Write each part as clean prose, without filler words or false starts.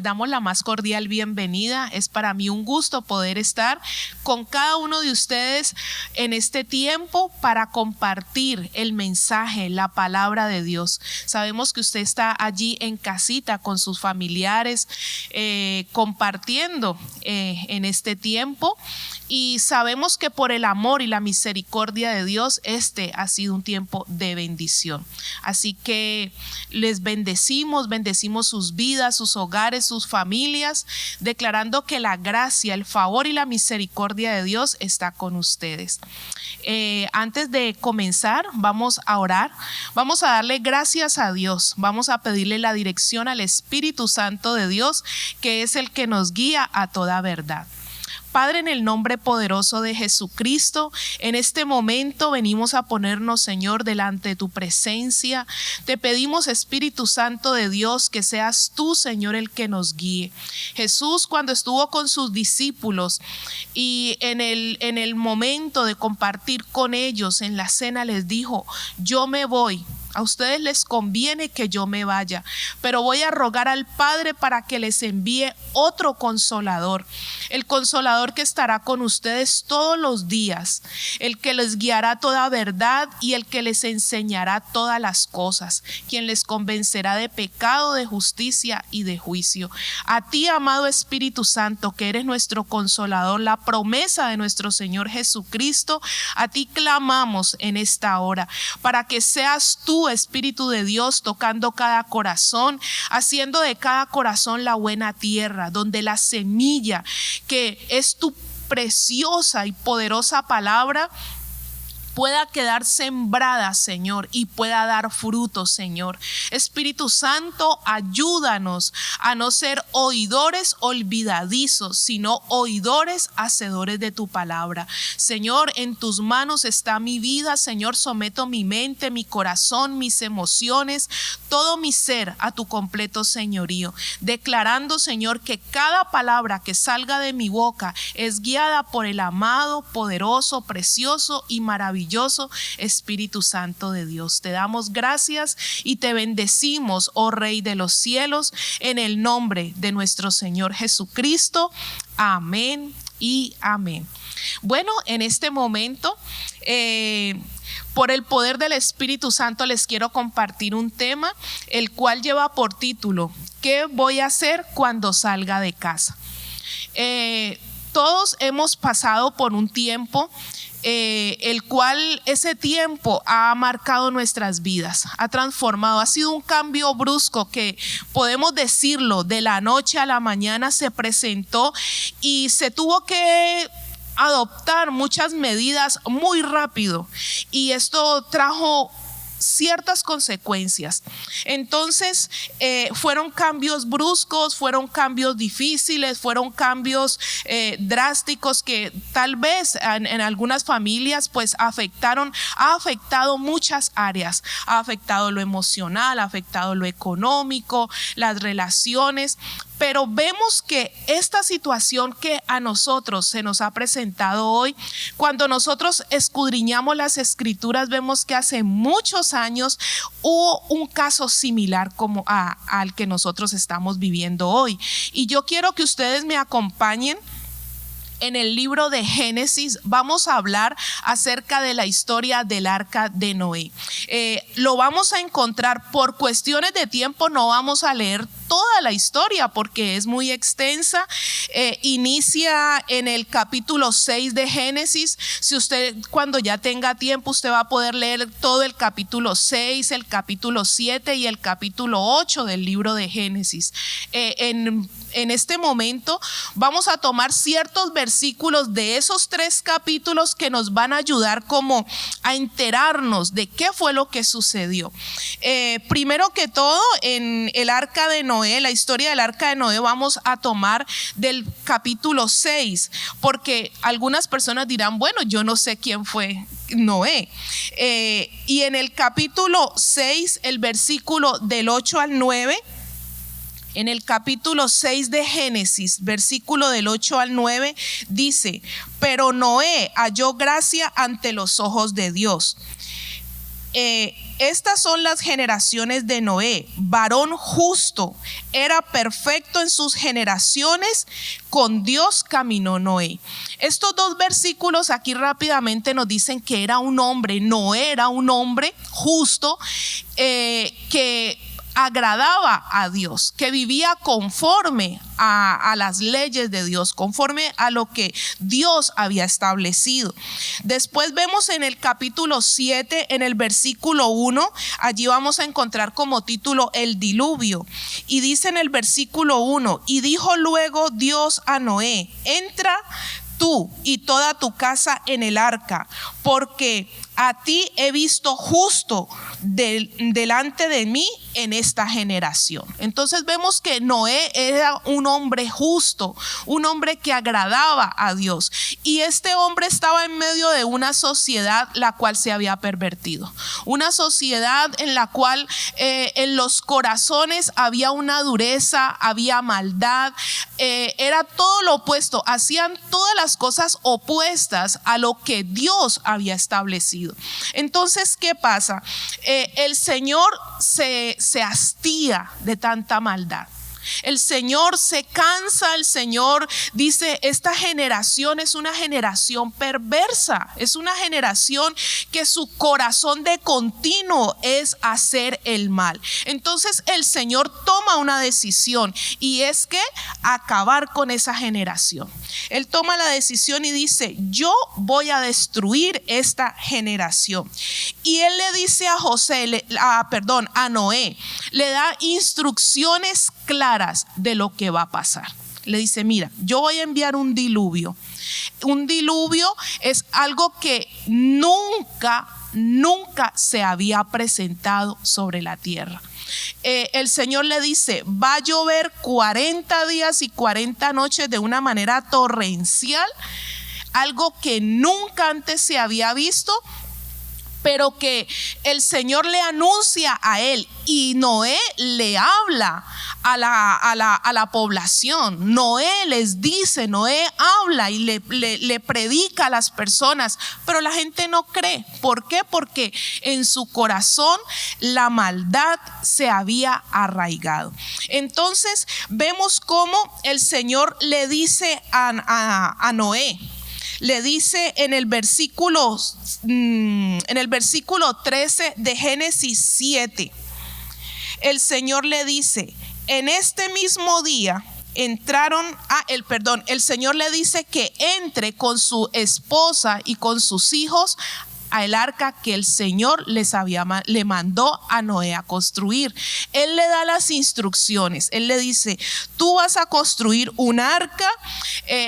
damos la más cordial bienvenida. Es para mí un gusto poder estar con cada uno de ustedes en este tiempo para compartir el mensaje, la palabra de Dios. Sabemos que usted está allí en casita con sus familiares, compartiendo en este tiempo. Y sabemos que por el amor y la misericordia de Dios, este ha sido un tiempo de bendición. Así que les bendecimos sus vidas, sus hogares, sus familias, declarando que la gracia, el favor y la misericordia de Dios está con ustedes. Antes de comenzar, vamos a orar, vamos a darle gracias a Dios, vamos a pedirle la dirección al Espíritu Santo de Dios, que es el que nos guía a toda verdad. Padre, en el nombre poderoso de Jesucristo, en este momento venimos a ponernos, Señor, delante de tu presencia. Te pedimos, Espíritu Santo de Dios, que seas tú, Señor, el que nos guíe. Jesús, cuando estuvo con sus discípulos y en el momento de compartir con ellos en la cena, les dijo: yo me voy. A ustedes les conviene que yo me vaya, pero voy a rogar al Padre para que les envíe otro consolador, el consolador que estará con ustedes todos los días, el que les guiará toda verdad y el que les enseñará todas las cosas, quien les convencerá de pecado, de justicia y de juicio. A ti, amado Espíritu Santo, que eres nuestro consolador, la promesa de nuestro Señor Jesucristo, a ti clamamos en esta hora para que seas tú, Espíritu de Dios, tocando cada corazón, haciendo de cada corazón la buena tierra, donde la semilla que es tu preciosa y poderosa palabra pueda quedar sembrada, Señor, y pueda dar fruto, Señor. Espíritu Santo, ayúdanos a no ser oidores olvidadizos, sino oidores hacedores de tu palabra. Señor, en tus manos está mi vida, Señor. Someto mi mente, mi corazón, mis emociones, todo mi ser a tu completo señorío, declarando, Señor, que cada palabra que salga de mi boca es guiada por el amado, poderoso, precioso y maravilloso Espíritu Santo de Dios. Te damos gracias y te bendecimos, oh Rey de los cielos, en el nombre de nuestro Señor Jesucristo. Amén y amén. Bueno, en este momento, por el poder del Espíritu Santo, les quiero compartir un tema, el cual lleva por título: ¿qué voy a hacer cuando salga de casa? Todos hemos pasado por un tiempo el cual ese tiempo ha marcado nuestras vidas, ha transformado, ha sido un cambio brusco que podemos decirlo, de la noche a la mañana se presentó y se tuvo que adoptar muchas medidas muy rápido, y esto trajo ciertas consecuencias. Entonces fueron cambios bruscos, fueron cambios difíciles, fueron cambios drásticos que tal vez en algunas familias pues ha afectado muchas áreas, ha afectado lo emocional, ha afectado lo económico, las relaciones. Pero vemos que esta situación que a nosotros se nos ha presentado hoy, cuando nosotros escudriñamos las escrituras, vemos que hace muchos años hubo un caso similar como al que nosotros estamos viviendo hoy. Y yo quiero que ustedes me acompañen. En el libro de Génesis vamos a hablar acerca de la historia del arca de Noé. Lo vamos a encontrar, por cuestiones de tiempo no vamos a leer toda la historia porque es muy extensa. Inicia en el capítulo 6 de Génesis. Si usted, cuando ya tenga tiempo, usted va a poder leer todo el capítulo 6, el capítulo 7 y el capítulo 8 del libro de Génesis. En este momento vamos a tomar ciertos versículos de esos 3 capítulos que nos van a ayudar como a enterarnos de qué fue lo que sucedió. Primero que todo, en el arca de Noé, la historia del arca de Noé, vamos a tomar del capítulo 6, porque algunas personas dirán: bueno, yo no sé quién fue Noé. Y en el capítulo 6, el versículo del 8 al 9, en el capítulo 6 de Génesis, versículo del 8 al 9, dice: pero Noé halló gracia ante los ojos de Dios. estas son las generaciones de Noé, varón justo, era perfecto en sus generaciones, con Dios caminó Noé. Estos dos versículos aquí rápidamente nos dicen que era un hombre, Noé era un hombre justo, que agradaba a Dios, que vivía conforme a las leyes de Dios, conforme a lo que Dios había establecido. Después vemos en el capítulo 7, en el versículo 1, allí vamos a encontrar como título el diluvio. Y dice en el versículo 1, y dijo luego Dios a Noé, entra tú y toda tu casa en el arca, porque a ti he visto justo delante de mí en esta generación. Entonces vemos que Noé era un hombre justo, un hombre que agradaba a Dios, y este hombre estaba en medio de una sociedad la cual se había pervertido, una sociedad en la cual en los corazones había una dureza, había maldad, era todo lo opuesto, hacían todas las cosas opuestas a lo que Dios había establecido. Entonces, ¿qué pasa? El Señor se hastía de tanta maldad. El Señor se cansa, el Señor dice, esta generación es una generación perversa, es una generación que su corazón de continuo es hacer el mal. Entonces el Señor toma una decisión, y es que acabar con esa generación. Él toma la decisión y dice, yo voy a destruir esta generación. Y él le dice a Noé, le da instrucciones claras de lo que va a pasar. Le dice, mira, yo voy a enviar un diluvio. Un diluvio es algo que nunca se había presentado sobre la tierra. El Señor le dice, va a llover 40 días y 40 noches de una manera torrencial, algo que nunca antes se había visto, pero que el Señor le anuncia a él, y Noé le habla a la población. Noé les dice, Noé habla y le predica a las personas, pero la gente no cree. ¿Por qué? Porque en su corazón la maldad se había arraigado. Entonces vemos cómo el Señor le dice a Noé, le dice en el versículo 13 de Génesis 7, el Señor le dice, en este mismo día el Señor le dice que entre con su esposa y con sus hijos al arca que el Señor le mandó a Noé a construir. Él le da las instrucciones. Él le dice, tú vas a construir un arca,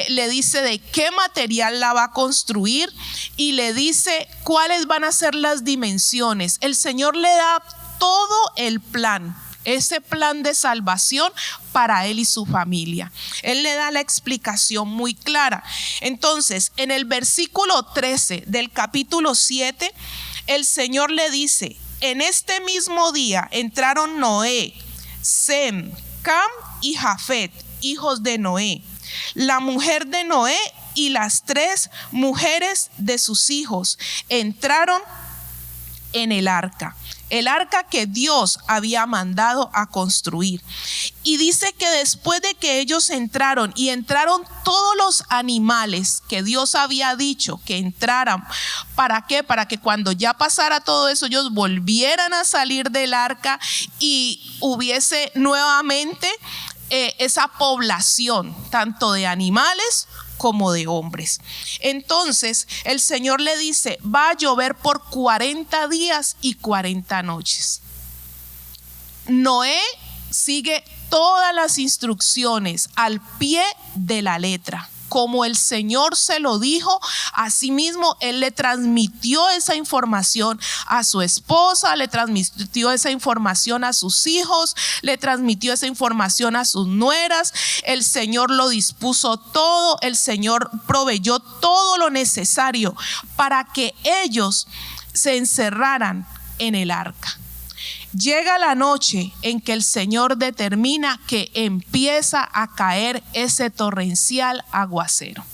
le dice de qué material la va a construir, y le dice cuáles van a ser las dimensiones. El Señor le da todo el plan, ese plan de salvación para él y su familia. Él le da la explicación muy clara. Entonces, en el versículo 13 del capítulo 7, el Señor le dice, en este mismo día entraron Noé, Sem, Cam y Jafet, hijos de Noé, la mujer de Noé y las 3 mujeres de sus hijos entraron en el arca que Dios había mandado a construir. Y dice que después de que ellos entraron todos los animales que Dios había dicho que entraran, ¿para qué? Para que cuando ya pasara todo eso, ellos volvieran a salir del arca y hubiese nuevamente esa población, tanto de animales como de hombres. Entonces el Señor le dice, va a llover por 40 días y 40 noches. Noé sigue todas las instrucciones al pie de la letra. Como el Señor se lo dijo, asimismo él le transmitió esa información a su esposa, le transmitió esa información a sus hijos, le transmitió esa información a sus nueras. El Señor lo dispuso todo, el Señor proveyó todo lo necesario para que ellos se encerraran en el arca. Llega la noche en que el Señor determina que empieza a caer ese torrencial aguacero.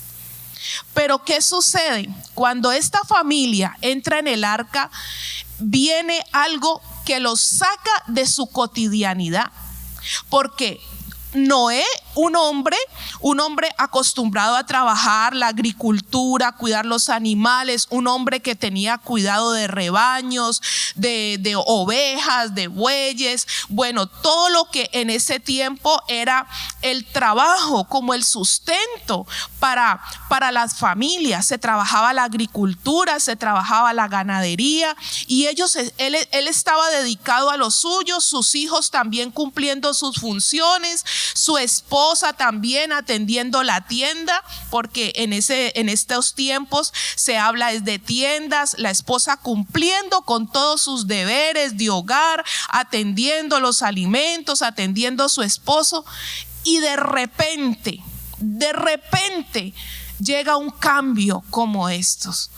Pero ¿qué sucede? Cuando esta familia entra en el arca, viene algo que los saca de su cotidianidad. Porque Noé, un hombre acostumbrado a trabajar la agricultura, cuidar los animales, un hombre que tenía cuidado de rebaños, de ovejas, de bueyes, bueno, todo lo que en ese tiempo era el trabajo, como el sustento para las familias. Se trabajaba la agricultura, se trabajaba la ganadería, y él estaba dedicado a lo suyo, sus hijos también cumpliendo sus funciones, su esposa también atendiendo la tienda, porque en estos tiempos se habla de tiendas, la esposa cumpliendo con todos sus deberes de hogar, atendiendo los alimentos, atendiendo a su esposo. Y de repente llega un cambio como estos.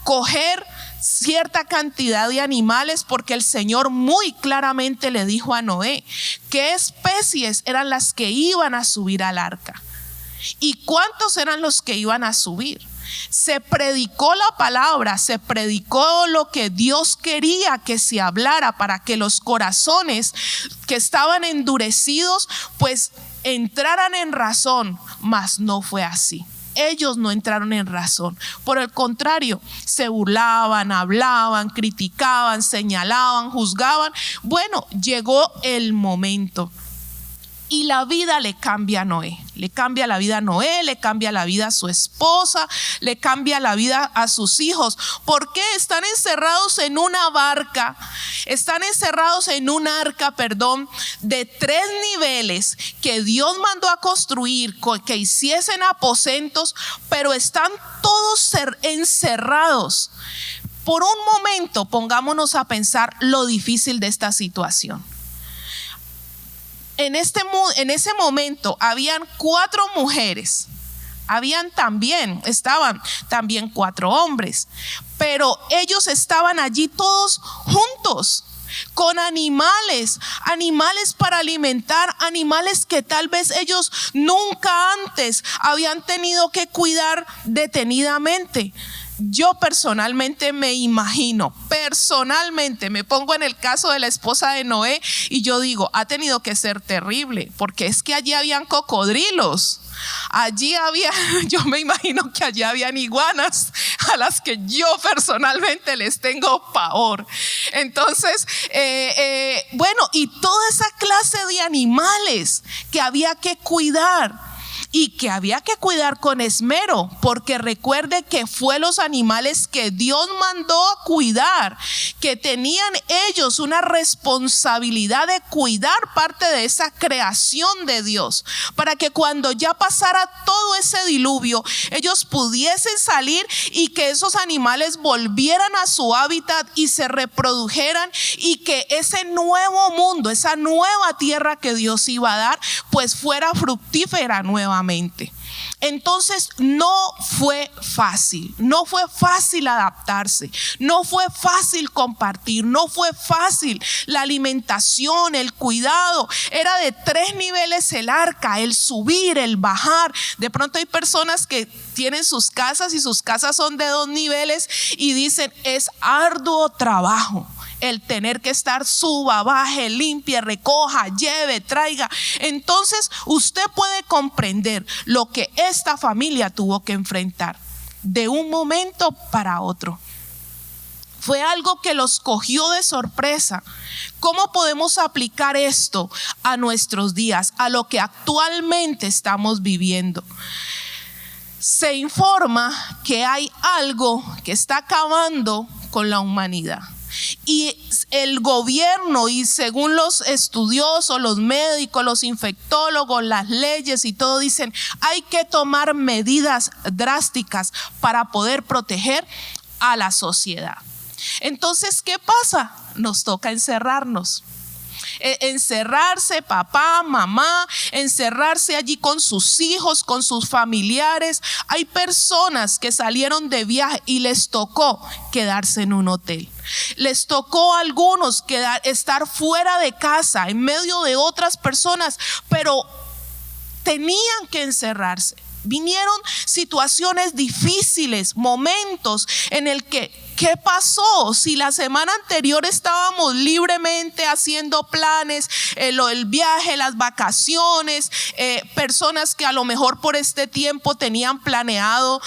Coger cierta cantidad de animales, porque el Señor muy claramente le dijo a Noé qué especies eran las que iban a subir al arca y cuántos eran los que iban a subir. Se predicó la palabra, se predicó lo que Dios quería que se hablara, para que los corazones que estaban endurecidos pues entraran en razón, mas no fue así. Ellos no entraron en razón. Por el contrario, se burlaban, hablaban, criticaban, señalaban, juzgaban. Bueno, llegó el momento. Y la vida le cambia a Noé. Le cambia la vida a Noé, le cambia la vida a su esposa, le cambia la vida a sus hijos. ¿Por qué? Están encerrados en una barca, están encerrados en un arca, de 3 niveles que Dios mandó a construir, que hiciesen aposentos, pero están todos encerrados. Por un momento, pongámonos a pensar lo difícil de esta situación. En ese momento habían 4 mujeres, estaban también 4 hombres, pero ellos estaban allí todos juntos, con animales para alimentar, animales que tal vez ellos nunca antes habían tenido que cuidar detenidamente. Yo personalmente me pongo en el caso de la esposa de Noé y yo digo, ha tenido que ser terrible, porque es que allí habían cocodrilos, yo me imagino que allí habían iguanas a las que yo personalmente les tengo pavor. Entonces, y toda esa clase de animales que había que cuidar. Y que había que cuidar con esmero, porque recuerde que fue los animales que Dios mandó a cuidar, que tenían ellos una responsabilidad de cuidar parte de esa creación de Dios, para que cuando ya pasara todo ese diluvio, ellos pudiesen salir y que esos animales volvieran a su hábitat y se reprodujeran, y que ese nuevo mundo, esa nueva tierra que Dios iba a dar, pues fuera fructífera nuevamente. Entonces no fue fácil adaptarse, no fue fácil compartir, no fue fácil la alimentación, el cuidado. Era de 3 niveles el arca, el subir, el bajar. De pronto hay personas que tienen sus casas y sus casas son de 2 niveles y dicen, es arduo trabajo el tener que estar suba, baje, limpie, recoja, lleve, traiga. Entonces usted puede comprender lo que esta familia tuvo que enfrentar de un momento para otro. Fue algo que los cogió de sorpresa. ¿Cómo podemos aplicar esto a nuestros días, a lo que actualmente estamos viviendo? Se informa que hay algo que está acabando con la humanidad. Y el gobierno, y según los estudiosos, los médicos, los infectólogos, las leyes y todo, dicen hay que tomar medidas drásticas para poder proteger a la sociedad. Entonces, ¿qué pasa? Nos toca encerrarnos. Encerrarse, papá, mamá, encerrarse allí con sus hijos, con sus familiares. Hay personas que salieron de viaje y les tocó quedarse en un hotel. Les tocó a algunos estar fuera de casa, en medio de otras personas, pero tenían que encerrarse. Vinieron situaciones difíciles, momentos en el que ¿qué pasó? Si la semana anterior estábamos libremente haciendo planes, el viaje, las vacaciones, personas que a lo mejor por este tiempo tenían planeado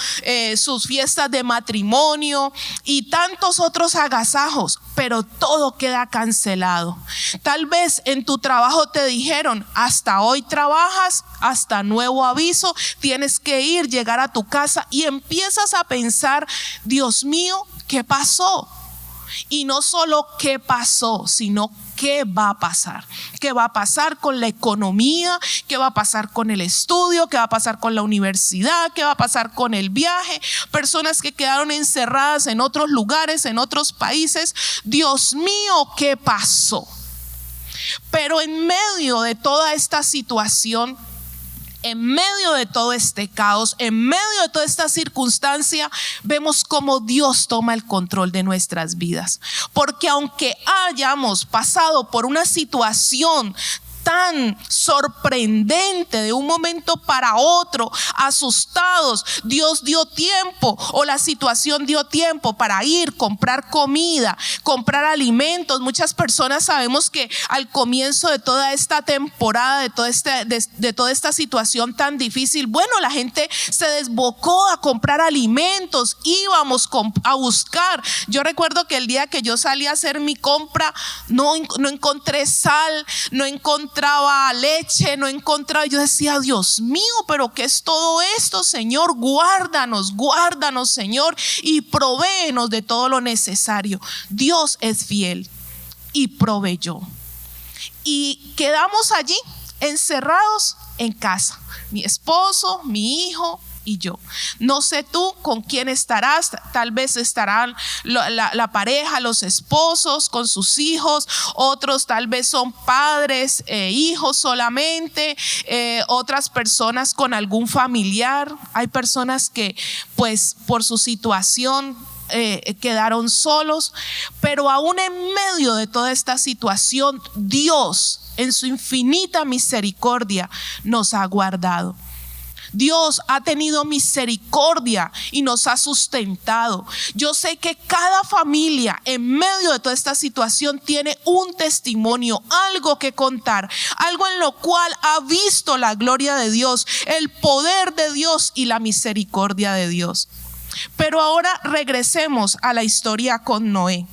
sus fiestas de matrimonio y tantos otros agasajos, pero todo queda cancelado. Tal vez en tu trabajo te dijeron: hasta hoy trabajas, hasta nuevo aviso, tienes que llegar a tu casa, y empiezas a pensar: Dios mío, ¿qué pasó? Y no solo qué pasó, sino qué va a pasar. ¿Qué va a pasar con la economía? ¿Qué va a pasar con el estudio? ¿Qué va a pasar con la universidad? ¿Qué va a pasar con el viaje? Personas que quedaron encerradas en otros lugares, en otros países. Dios mío, ¿qué pasó? Pero en medio de toda esta situación, en medio de todo este caos, en medio de toda esta circunstancia, vemos cómo Dios toma el control de nuestras vidas. Porque aunque hayamos pasado por una situación tan sorprendente de un momento para otro, asustados, Dios dio tiempo, o la situación dio tiempo para ir, comprar comida, comprar alimentos. Muchas personas sabemos que al comienzo de toda esta temporada, de toda esta situación tan difícil, bueno, la gente se desbocó a comprar alimentos, íbamos a buscar. Yo recuerdo que el día que yo salí a hacer mi compra, no encontré sal, no encontraba leche, no encontraba. Yo decía: Dios mío, pero ¿qué es todo esto, Señor? Guárdanos, Señor, y provéenos de todo lo necesario. Dios es fiel y proveyó. Y quedamos allí encerrados en casa, mi esposo, mi hijo y yo. No sé tú con quién estarás. Tal vez estarán la pareja, los esposos con sus hijos. Otros tal vez son padres, hijos solamente. Otras personas con algún familiar. Hay personas que pues por su situación quedaron solos. Pero aún en medio de toda esta situación, Dios en su infinita misericordia nos ha guardado. Dios ha tenido misericordia y nos ha sustentado. Yo sé que cada familia en medio de toda esta situación tiene un testimonio, algo que contar, algo en lo cual ha visto la gloria de Dios, el poder de Dios y la misericordia de Dios. Pero ahora regresemos a la historia con Noé.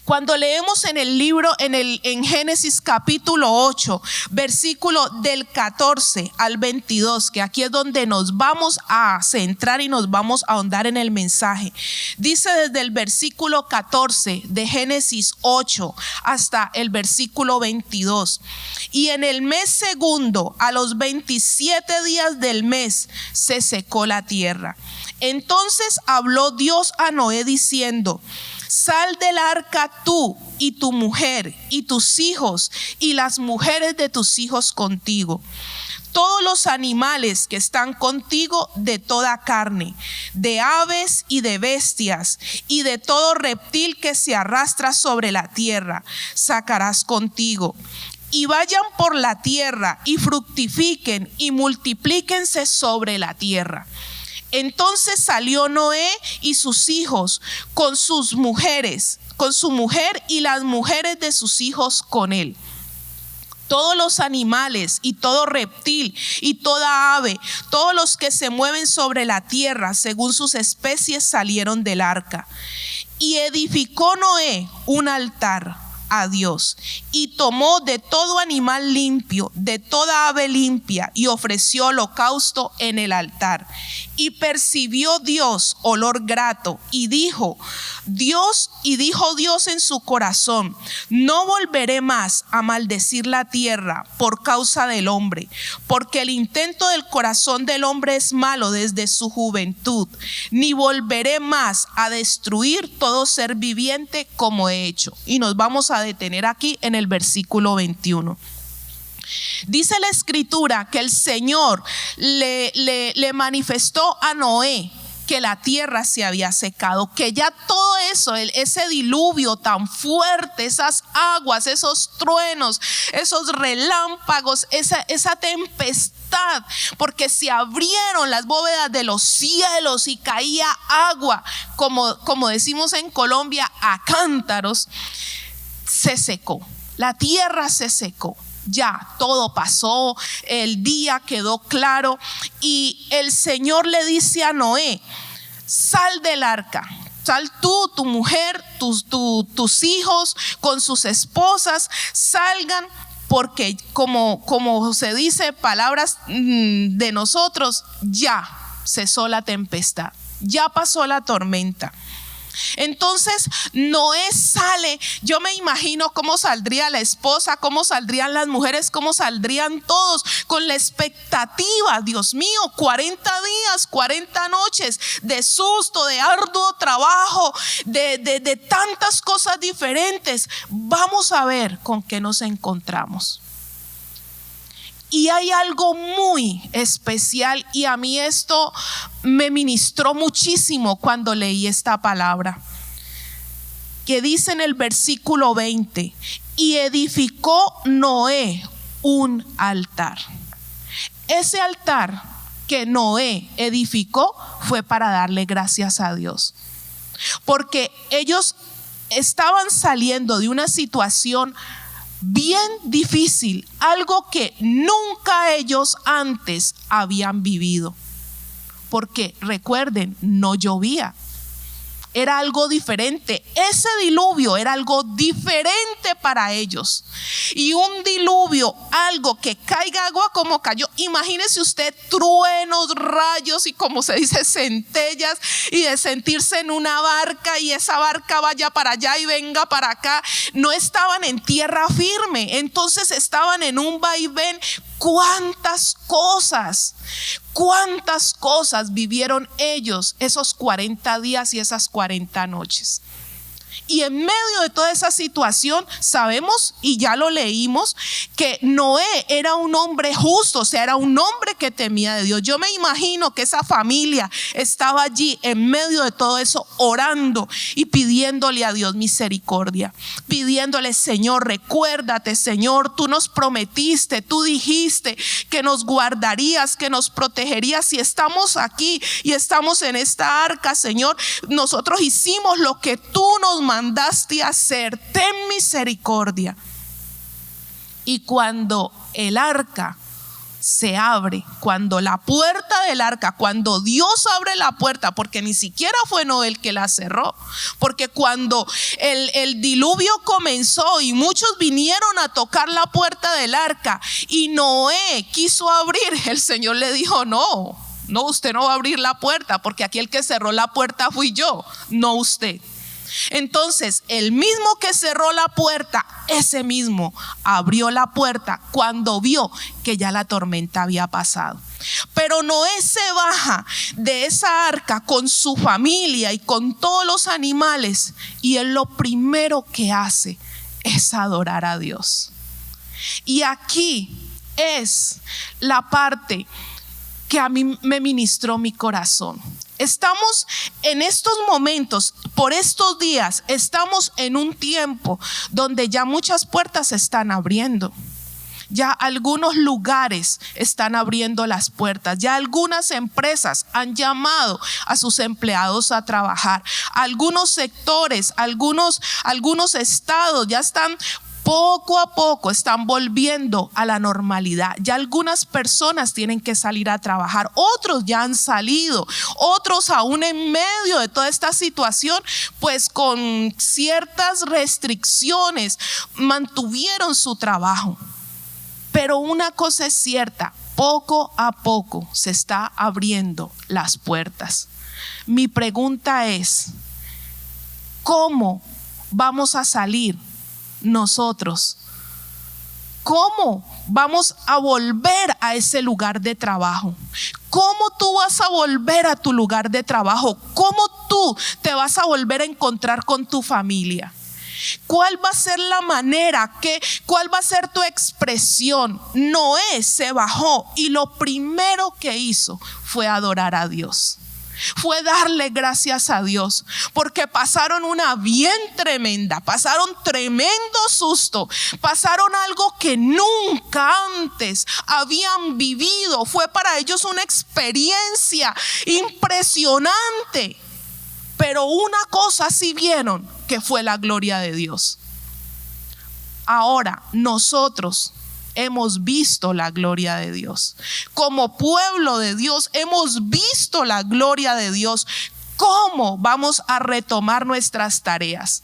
Cuando leemos en el libro, en Génesis capítulo 8, versículo del 14 al 22, que aquí es donde nos vamos a centrar y nos vamos a ahondar en el mensaje. Dice desde el versículo 14 de Génesis 8 hasta el versículo 22: y en el mes segundo, a los 27 días del mes, se secó la tierra. Entonces habló Dios a Noé diciendo: sal del arca tú y tu mujer y tus hijos y las mujeres de tus hijos contigo, todos los animales que están contigo de toda carne, de aves y de bestias, y de todo reptil que se arrastra sobre la tierra, sacarás contigo. Y vayan por la tierra y fructifiquen y multiplíquense sobre la tierra. Entonces salió Noé y sus hijos con sus mujeres, con su mujer y las mujeres de sus hijos con él. Todos los animales y todo reptil y toda ave, todos los que se mueven sobre la tierra según sus especies, salieron del arca. Y edificó Noé un altar a Dios, y tomó de todo animal limpio, de toda ave limpia, y ofreció holocausto en el altar. Y percibió Dios olor grato, y dijo Dios en su corazón: no volveré más a maldecir la tierra por causa del hombre, porque el intento del corazón del hombre es malo desde su juventud, ni volveré más a destruir todo ser viviente como he hecho. Y nos vamos a detener aquí en el versículo 21. Dice la escritura que el Señor le manifestó a Noé que la tierra se había secado, que ya todo eso, ese diluvio tan fuerte, esas aguas, esos truenos, esos relámpagos, esa tempestad, porque se abrieron las bóvedas de los cielos y caía agua, como decimos en Colombia, a cántaros, se secó. La tierra se secó. Ya todo pasó, el día quedó claro y el Señor le dice a Noé: sal del arca, sal tú, tu mujer, tus hijos con sus esposas, salgan, porque como se dice, palabras de nosotros, ya cesó la tempestad, ya pasó la tormenta. Entonces Noé sale. Yo me imagino cómo saldría la esposa, cómo saldrían las mujeres, cómo saldrían todos con la expectativa, Dios mío, 40 días, 40 noches de susto, de arduo trabajo, de tantas cosas diferentes. Vamos a ver con qué nos encontramos. Y hay algo muy especial, y a mí esto me ministró muchísimo cuando leí esta palabra, que dice en el versículo 20: y edificó Noé un altar. Ese altar que Noé edificó fue para darle gracias a Dios, porque ellos estaban saliendo de una situación bien difícil, algo que nunca ellos antes habían vivido, porque recuerden, no llovía. Era algo diferente. Ese diluvio era algo diferente para ellos. Y un diluvio, algo que caiga agua como cayó. Imagínese usted truenos, rayos y, como se dice, centellas, y de sentirse en una barca y esa barca vaya para allá y venga para acá. No estaban en tierra firme, entonces estaban en un vaivén. Cuántas cosas vivieron ellos esos 40 días y esas 40 noches. Y en medio de toda esa situación sabemos, y ya lo leímos, que Noé era un hombre justo, o sea, era un hombre que temía de Dios. Yo me imagino que esa familia estaba allí en medio de todo eso, orando y pidiéndole a Dios misericordia, pidiéndole: Señor, recuérdate, Señor, tú nos prometiste, tú dijiste que nos guardarías, que nos protegerías. Si estamos aquí y estamos en esta arca, Señor, nosotros hicimos lo que tú nos mandaste a hacer, ten misericordia. Y cuando el arca se abre, cuando la puerta del arca, cuando Dios abre la puerta, porque ni siquiera fue Noé el que la cerró, porque cuando el diluvio comenzó y muchos vinieron a tocar la puerta del arca y Noé quiso abrir, el Señor le dijo: no, usted no va a abrir la puerta, porque aquí el que cerró la puerta fui yo, no usted. Entonces el mismo que cerró la puerta, ese mismo abrió la puerta cuando vio que ya la tormenta había pasado. Pero Noé se baja de esa arca con su familia y con todos los animales, y él lo primero que hace es adorar a Dios. Y aquí es la parte que a mí me ministró mi corazón. Estamos en estos momentos, por estos días, estamos en un tiempo donde ya muchas puertas se están abriendo. Ya algunos lugares están abriendo las puertas. Ya algunas empresas han llamado a sus empleados a trabajar. Algunos sectores, algunos estados ya están poco a poco están volviendo a la normalidad. Ya algunas personas tienen que salir a trabajar, otros ya han salido, otros aún en medio de toda esta situación, pues con ciertas restricciones mantuvieron su trabajo. Pero una cosa es cierta: poco a poco se está abriendo las puertas. Mi pregunta es: ¿cómo vamos a salir nosotros? ¿Cómo vamos a volver a ese lugar de trabajo? ¿Cómo tú vas a volver a tu lugar de trabajo? ¿Cómo tú te vas a volver a encontrar con tu familia? ¿Cuál va a ser la manera? ¿Cuál va a ser tu expresión? Noé se bajó y lo primero que hizo fue adorar a Dios. fue darle gracias a Dios, porque pasaron una bien tremenda, pasaron tremendo susto, pasaron algo que nunca antes habían vivido. Fue para ellos una experiencia impresionante, pero una cosa sí vieron, que fue la gloria de Dios. Ahora nosotros hemos visto la gloria de Dios. Como pueblo de Dios hemos visto la gloria de Dios. ¿Cómo vamos a retomar nuestras tareas?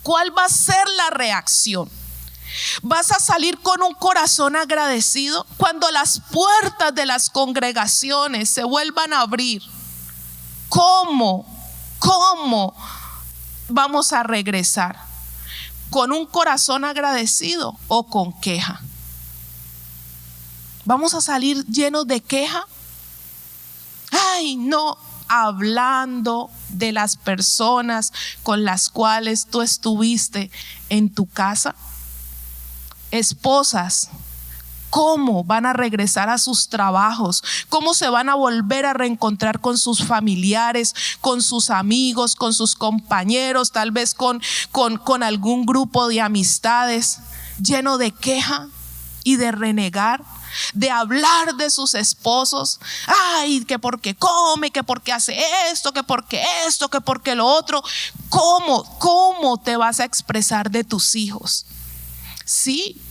¿Cuál va a ser la reacción? ¿Vas a salir con un corazón agradecido cuando las puertas de las congregaciones se vuelvan a abrir? ¿Cómo vamos a regresar? ¿Con un corazón agradecido o con queja? ¿Vamos a salir llenos de queja? Ay, no, hablando de las personas con las cuales tú estuviste en tu casa. Esposas, ¿cómo van a regresar a sus trabajos? ¿Cómo se van a volver a reencontrar con sus familiares, con sus amigos, con sus compañeros, tal vez con algún grupo de amistades, lleno de queja y de renegar, de hablar de sus esposos? Ay, que porque come, que porque hace esto, que porque lo otro. ¿Cómo te vas a expresar de tus hijos? Sí,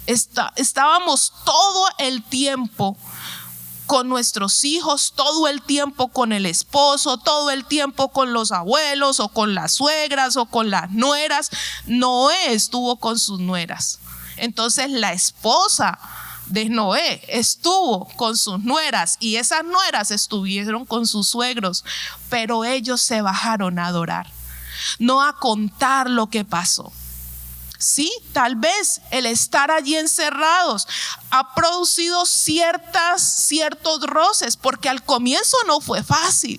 estábamos todo el tiempo con nuestros hijos, todo el tiempo con el esposo, todo el tiempo con los abuelos o con las suegras o con las nueras. Noé estuvo con sus nueras. Entonces la esposa de Noé estuvo con sus nueras y esas nueras estuvieron con sus suegros, pero ellos se bajaron a adorar, no a contar lo que pasó. Sí, tal vez el estar allí encerrados ha producido ciertos roces, porque al comienzo no fue fácil.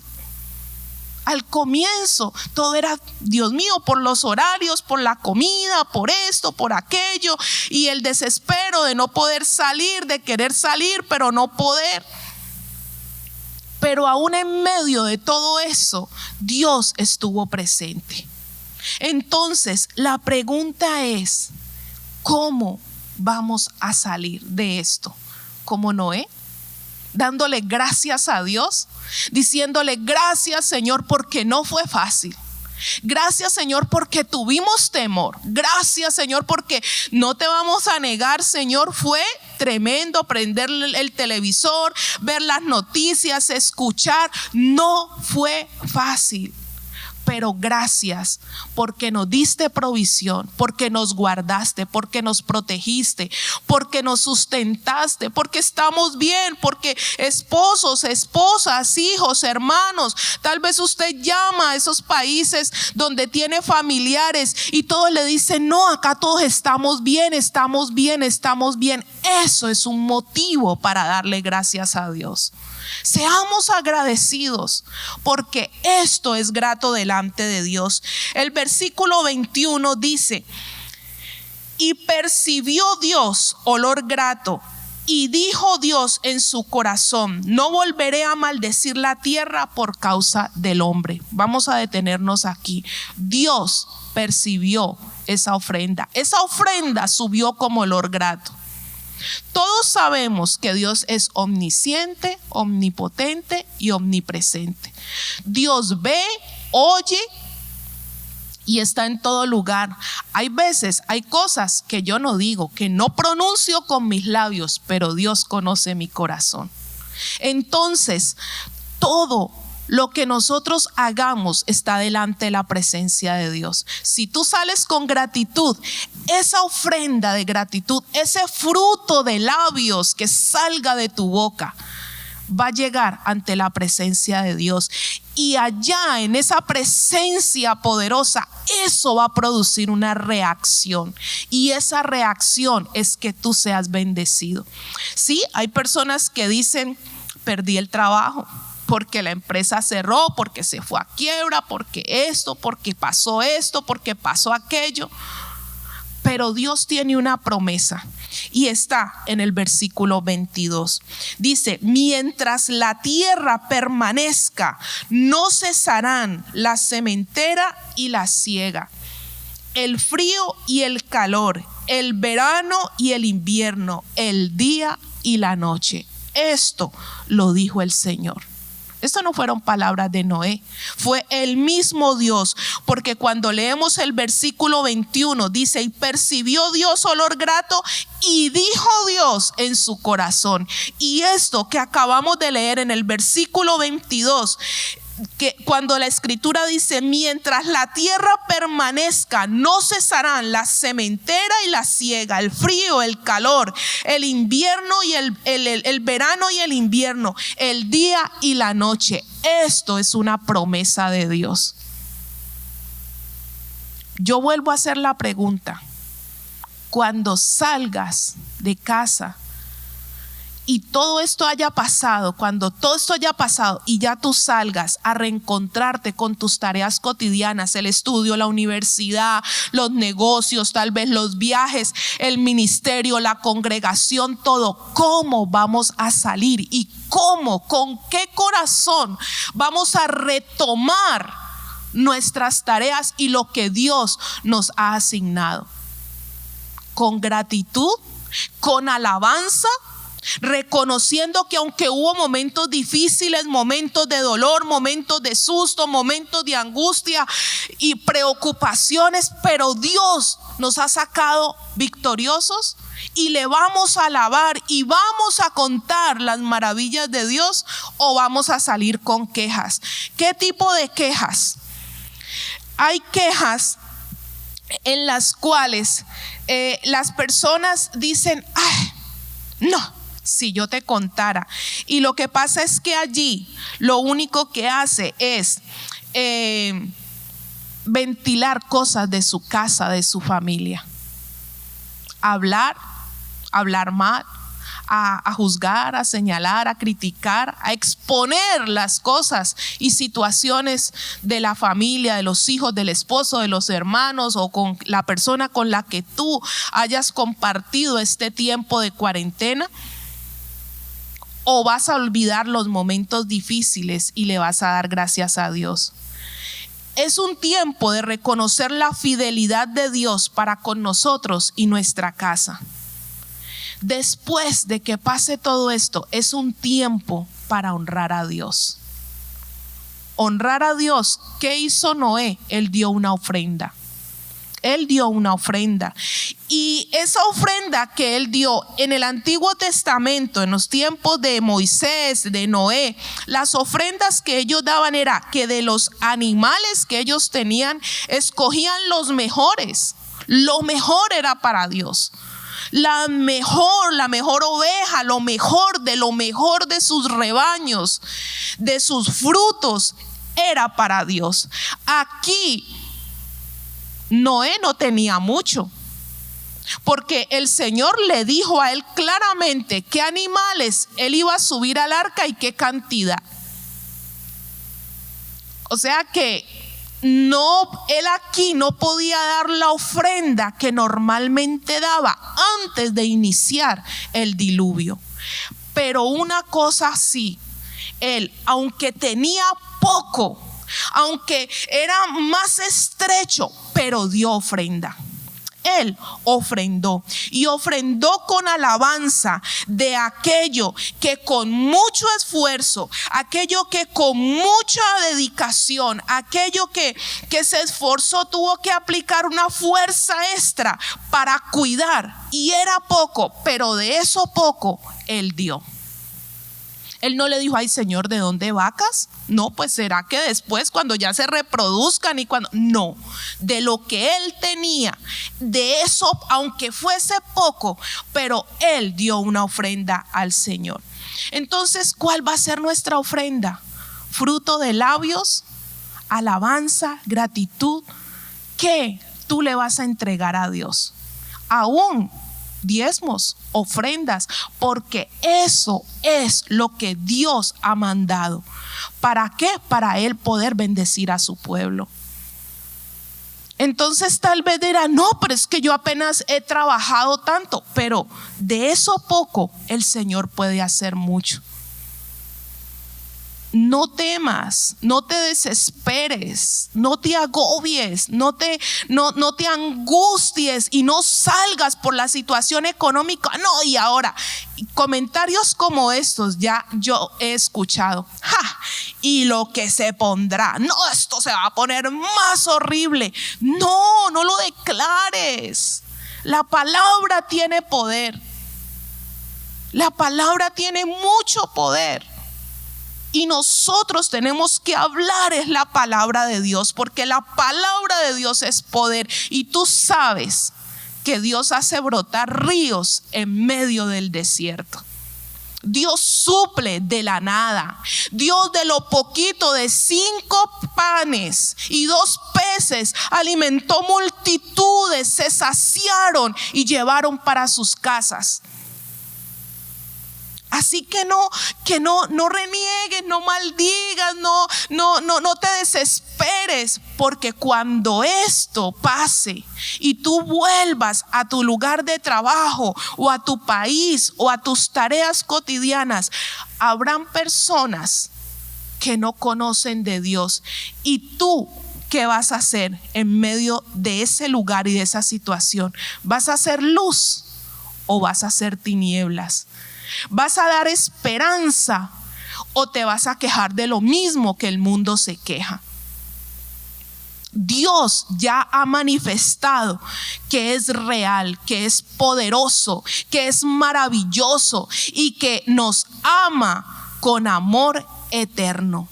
Al comienzo todo era, Dios mío, por los horarios, por la comida, por esto, por aquello, y el desespero de no poder salir, de querer salir pero no poder. Pero aún en medio de todo eso, Dios estuvo presente. Entonces la pregunta es, ¿cómo vamos a salir de esto? ¿Como Noé? Dándole gracias a Dios, diciéndole gracias, Señor, porque no fue fácil. Gracias, Señor, porque tuvimos temor. Gracias, Señor, porque no te vamos a negar, Señor, fue tremendo prender el televisor, ver las noticias, escuchar. No fue fácil. Pero gracias porque nos diste provisión, porque nos guardaste, porque nos protegiste, porque nos sustentaste, porque estamos bien, porque esposos, esposas, hijos, hermanos, tal vez usted llama a esos países donde tiene familiares y todos le dicen, no, acá todos estamos bien, estamos bien, estamos bien. Eso es un motivo para darle gracias a Dios. Seamos agradecidos porque esto es grato delante de Dios. El versículo 21 dice: y percibió Dios olor grato, y dijo Dios en su corazón, no volveré a maldecir la tierra por causa del hombre. Vamos a detenernos aquí. Dios percibió esa ofrenda. Esa ofrenda subió como olor grato. Todos sabemos que Dios es omnisciente, omnipotente y omnipresente. Dios ve, oye y está en todo lugar. Hay veces, hay cosas que yo no digo, que no pronuncio con mis labios, pero Dios conoce mi corazón. Entonces, todo lo que nosotros hagamos está delante de la presencia de Dios. Si tú sales con gratitud, esa ofrenda de gratitud, ese fruto de labios que salga de tu boca, va a llegar ante la presencia de Dios. Y allá en esa presencia poderosa, eso va a producir una reacción. Y esa reacción es que tú seas bendecido. Sí, hay personas que dicen, perdí el trabajo porque la empresa cerró, porque se fue a quiebra, porque esto, porque pasó aquello. Pero Dios tiene una promesa y está en el versículo 22. Dice: mientras la tierra permanezca, no cesarán la sementera y la siega, el frío y el calor, el verano y el invierno, el día y la noche. Esto lo dijo el Señor. Esto no fueron palabras de Noé, fue el mismo Dios, porque cuando leemos el versículo 21 dice: y percibió Dios olor grato y dijo Dios en su corazón. Y esto que acabamos de leer en el versículo 22, que cuando la escritura dice: mientras la tierra permanezca, no cesarán la sementera y la siega, el frío, el calor, el invierno y el verano y el invierno, el día y la noche. Esto es una promesa de Dios. Yo vuelvo a hacer la pregunta: cuando salgas de casa y todo esto haya pasado, cuando todo esto haya pasado y ya tú salgas a reencontrarte con tus tareas cotidianas, el estudio, la universidad, los negocios, tal vez los viajes, el ministerio, la congregación, todo, ¿cómo vamos a salir? ¿Y cómo? ¿Con qué corazón vamos a retomar nuestras tareas y lo que Dios nos ha asignado? ¿Con gratitud? ¿Con alabanza? Reconociendo que aunque hubo momentos difíciles, momentos de dolor, momentos de susto, momentos de angustia y preocupaciones, pero Dios nos ha sacado victoriosos, y le vamos a alabar y vamos a contar las maravillas de Dios, o vamos a salir con quejas. ¿Qué tipo de quejas? Hay quejas en las cuales las personas dicen: ay, no, si yo te contara. Y lo que pasa es que allí lo único que hace es ventilar cosas de su casa, de su familia. Hablar mal, a juzgar, a señalar, a criticar, a exponer las cosas y situaciones de la familia, de los hijos, del esposo, de los hermanos, o con la persona con la que tú hayas compartido este tiempo de cuarentena. ¿O vas a olvidar los momentos difíciles y le vas a dar gracias a Dios? Es un tiempo de reconocer la fidelidad de Dios para con nosotros y nuestra casa. Después de que pase todo esto, es un tiempo para honrar a Dios. Honrar a Dios. ¿Qué hizo Noé? Él dio una ofrenda. Y esa ofrenda que él dio en el Antiguo Testamento, en los tiempos de Moisés, de Noé, las ofrendas que ellos daban era que de los animales que ellos tenían, escogían los mejores. Lo mejor era para Dios. La mejor oveja, lo mejor de sus rebaños, de sus frutos, era para Dios. Aquí Noé no tenía mucho, porque el Señor le dijo a él claramente qué animales él iba a subir al arca y qué cantidad. O sea que él aquí no podía dar la ofrenda que normalmente daba antes de iniciar el diluvio. Pero una cosa sí, él, aunque tenía poco, aunque era más estrecho, pero dio ofrenda. Él ofrendó, y ofrendó con alabanza de aquello que con mucho esfuerzo, aquello que con mucha dedicación, aquello que se esforzó, tuvo que aplicar una fuerza extra para cuidar, y era poco, pero de eso poco él dio. Él no le dijo: ay, Señor, ¿de dónde vacas? No, pues será que después, cuando ya se reproduzcan y cuando... No, de lo que él tenía, de eso, aunque fuese poco, pero él dio una ofrenda al Señor. Entonces, ¿cuál va a ser nuestra ofrenda? Fruto de labios, alabanza, gratitud. ¿Qué tú le vas a entregar a Dios? Aún diezmos, ofrendas, porque eso es lo que Dios ha mandado. ¿Para qué? Para Él poder bendecir a su pueblo. Entonces tal vez dirá, no, pero es que yo apenas he trabajado tanto, pero de eso poco el Señor puede hacer mucho. No temas, no te desesperes, no te agobies, no te angusties y no salgas por la situación económica. No, y ahora, comentarios como estos ya yo he escuchado. Y lo que se pondrá, no, esto se va a poner más horrible. No, no lo declares. La palabra tiene poder. La palabra tiene mucho poder. Y nosotros tenemos que hablar es la palabra de Dios, porque la palabra de Dios es poder. Y tú sabes que Dios hace brotar ríos en medio del desierto. Dios suple de la nada. Dios de lo poquito, de 5 panes y 2 peces, alimentó multitudes, se saciaron y llevaron para sus casas. Así que no reniegues, no maldigas, no te desesperes, porque cuando esto pase y tú vuelvas a tu lugar de trabajo o a tu país o a tus tareas cotidianas, habrán personas que no conocen de Dios. Y tú, ¿qué vas a hacer en medio de ese lugar y de esa situación? ¿Vas a hacer luz o vas a hacer tinieblas? ¿Vas a dar esperanza o te vas a quejar de lo mismo que el mundo se queja? Dios ya ha manifestado que es real, que es poderoso, que es maravilloso y que nos ama con amor eterno.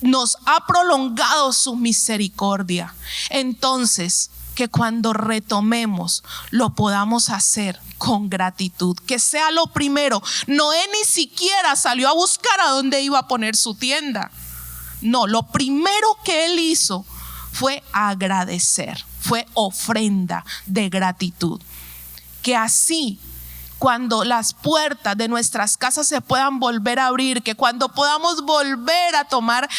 Nos ha prolongado su misericordia. Entonces, que cuando retomemos lo podamos hacer con gratitud, que sea lo primero. Noé ni siquiera salió a buscar a dónde iba a poner su tienda. No, lo primero que él hizo fue agradecer, fue ofrenda de gratitud. Que así, cuando las puertas de nuestras casas se puedan volver a abrir, que cuando podamos volver a tomar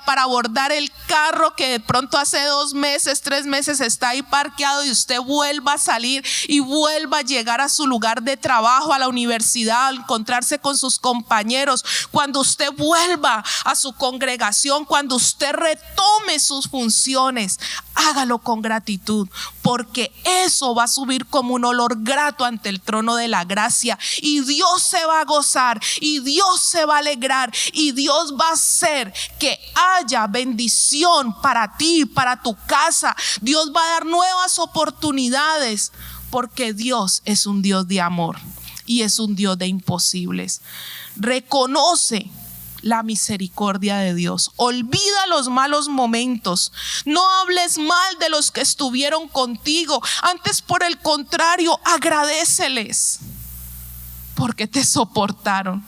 para abordar el carro que de pronto hace 2 meses, 3 meses está ahí parqueado, y usted vuelva a salir y vuelva a llegar a su lugar de trabajo, a la universidad, a encontrarse con sus compañeros, cuando usted vuelva a su congregación, cuando usted retome sus funciones, hágalo con gratitud, porque eso va a subir como un olor grato ante el trono de la gracia, y Dios se va a gozar y Dios se va a alegrar y Dios va a hacer que haya bendición para ti, para tu casa. Dios va a dar nuevas oportunidades, porque Dios es un Dios de amor y es un Dios de imposibles. Reconoce la misericordia de Dios. Olvida los malos momentos. No hables mal de los que estuvieron contigo. Antes, por el contrario, agradéceles porque te soportaron.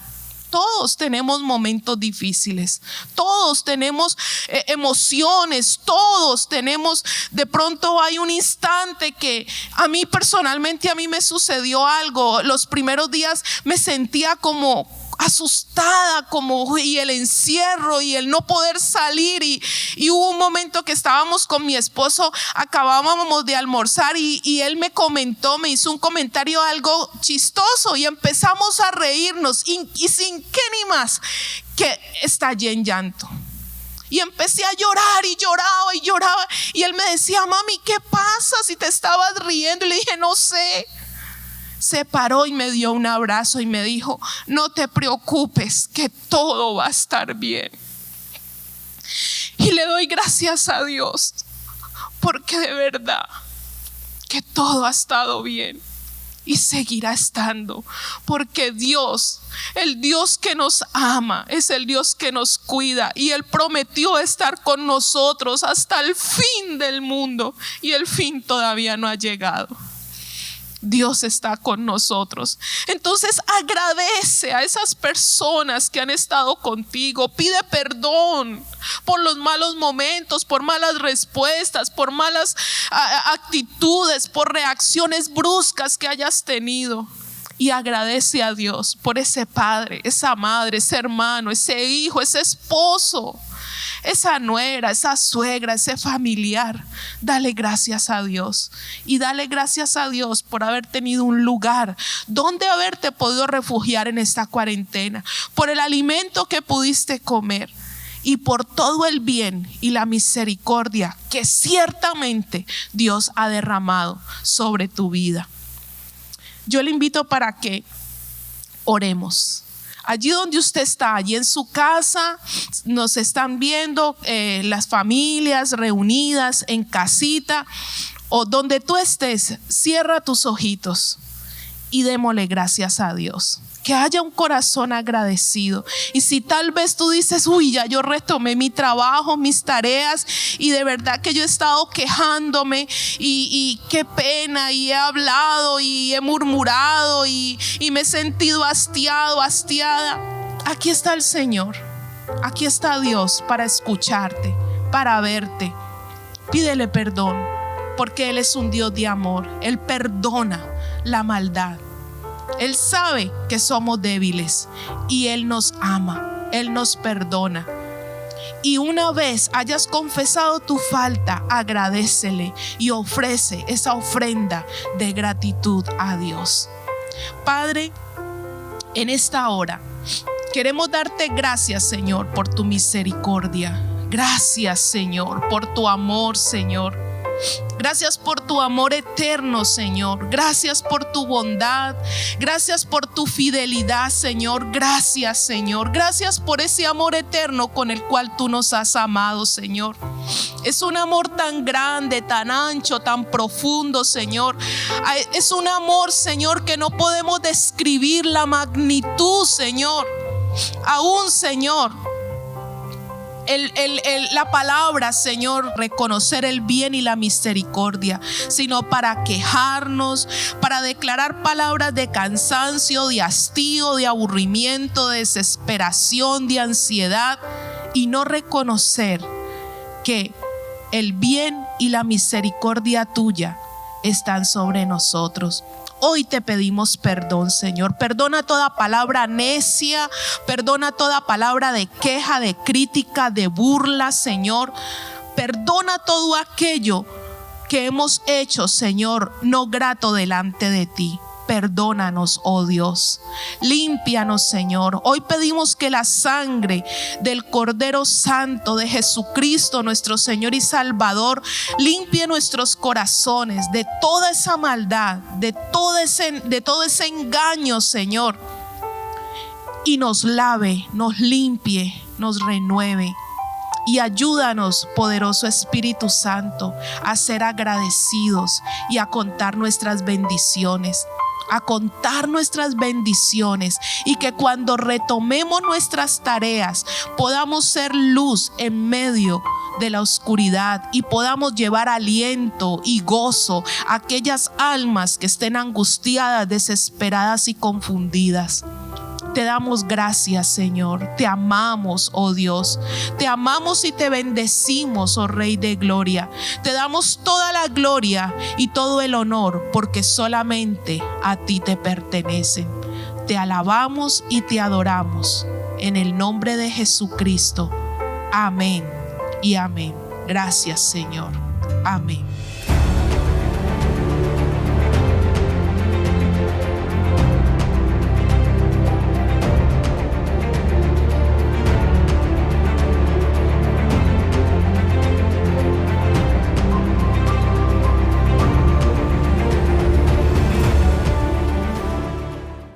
Todos tenemos momentos difíciles, todos tenemos emociones, todos tenemos, de pronto hay un instante que a mí personalmente, a mí me sucedió algo. Los primeros días me sentía como asustada, y el encierro y el no poder salir, y hubo un momento que estábamos con mi esposo, acabábamos de almorzar y él me hizo un comentario algo chistoso, y empezamos a reírnos y sin qué ni más que estallé en llanto. Y empecé a llorar y lloraba, y él me decía: mami, ¿qué pasa si te estabas riendo? Y le dije: no sé. Se paró y me dio un abrazo y me dijo: no te preocupes, que todo va a estar bien. Y le doy gracias a Dios, porque de verdad que todo ha estado bien y seguirá estando, porque Dios, el Dios que nos ama, es el Dios que nos cuida, y Él prometió estar con nosotros hasta el fin del mundo, y el fin todavía no ha llegado. Dios está con nosotros. Entonces agradece a esas personas que han estado contigo. Pide perdón por los malos momentos, por malas respuestas, por malas actitudes, por reacciones bruscas que hayas tenido. Y agradece a Dios por ese padre, esa madre, ese hermano, ese hijo, ese esposo esa nuera, esa suegra, ese familiar, dale gracias a Dios. Y dale gracias a Dios por haber tenido un lugar donde haberte podido refugiar en esta cuarentena, por el alimento que pudiste comer y por todo el bien y la misericordia que ciertamente Dios ha derramado sobre tu vida. Yo le invito para que oremos. Allí donde usted está, allí en su casa, nos están viendo las familias reunidas en casita o donde tú estés, cierra tus ojitos y démosle gracias a Dios. Que haya un corazón agradecido. Y si tal vez tú dices, uy, ya yo retomé mi trabajo, mis tareas, y de verdad que yo he estado quejándome y qué pena, y he hablado y he murmurado y me he sentido hastiado, hastiada. Aquí está el Señor, aquí está Dios para escucharte, para verte. Pídele perdón, porque Él es un Dios de amor. Él perdona la maldad. Él sabe que somos débiles y Él nos ama, Él nos perdona. Y una vez hayas confesado tu falta, agradécele y ofrece esa ofrenda de gratitud a Dios. Padre, en esta hora queremos darte gracias, Señor, por tu misericordia. Gracias, Señor, por tu amor, Señor. Gracias por tu amor eterno, Señor. Gracias por tu bondad. Gracias por tu fidelidad, Señor. Gracias, Señor. Gracias por ese amor eterno con el cual tú nos has amado, Señor. Es un amor tan grande, tan ancho, tan profundo, Señor. Es un amor, Señor, que no podemos describir la magnitud, Señor. Aún, Señor, la palabra, Señor, reconocer el bien y la misericordia, sino para quejarnos, para declarar palabras de cansancio, de hastío, de aburrimiento, de desesperación, de ansiedad, y no reconocer que el bien y la misericordia tuya están sobre nosotros. Hoy te pedimos perdón, Señor. Perdona toda palabra necia, perdona toda palabra de queja, de crítica, de burla, Señor. Perdona todo aquello que hemos hecho, Señor, no grato delante de ti. Perdónanos, oh Dios. Límpianos, Señor. Hoy pedimos que la sangre del Cordero Santo de Jesucristo, nuestro Señor y Salvador, limpie nuestros corazones de toda esa maldad, de todo ese engaño, Señor. Y nos lave, nos limpie, nos renueve. Y ayúdanos, poderoso Espíritu Santo, a ser agradecidos y a contar nuestras bendiciones. A contar nuestras bendiciones, y que cuando retomemos nuestras tareas podamos ser luz en medio de la oscuridad y podamos llevar aliento y gozo a aquellas almas que estén angustiadas, desesperadas y confundidas. Te damos gracias, Señor. Te amamos, oh Dios. Te amamos y te bendecimos, oh Rey de Gloria. Te damos toda la gloria y todo el honor, porque solamente a ti te pertenecen. Te alabamos y te adoramos en el nombre de Jesucristo. Amén y amén. Gracias, Señor. Amén.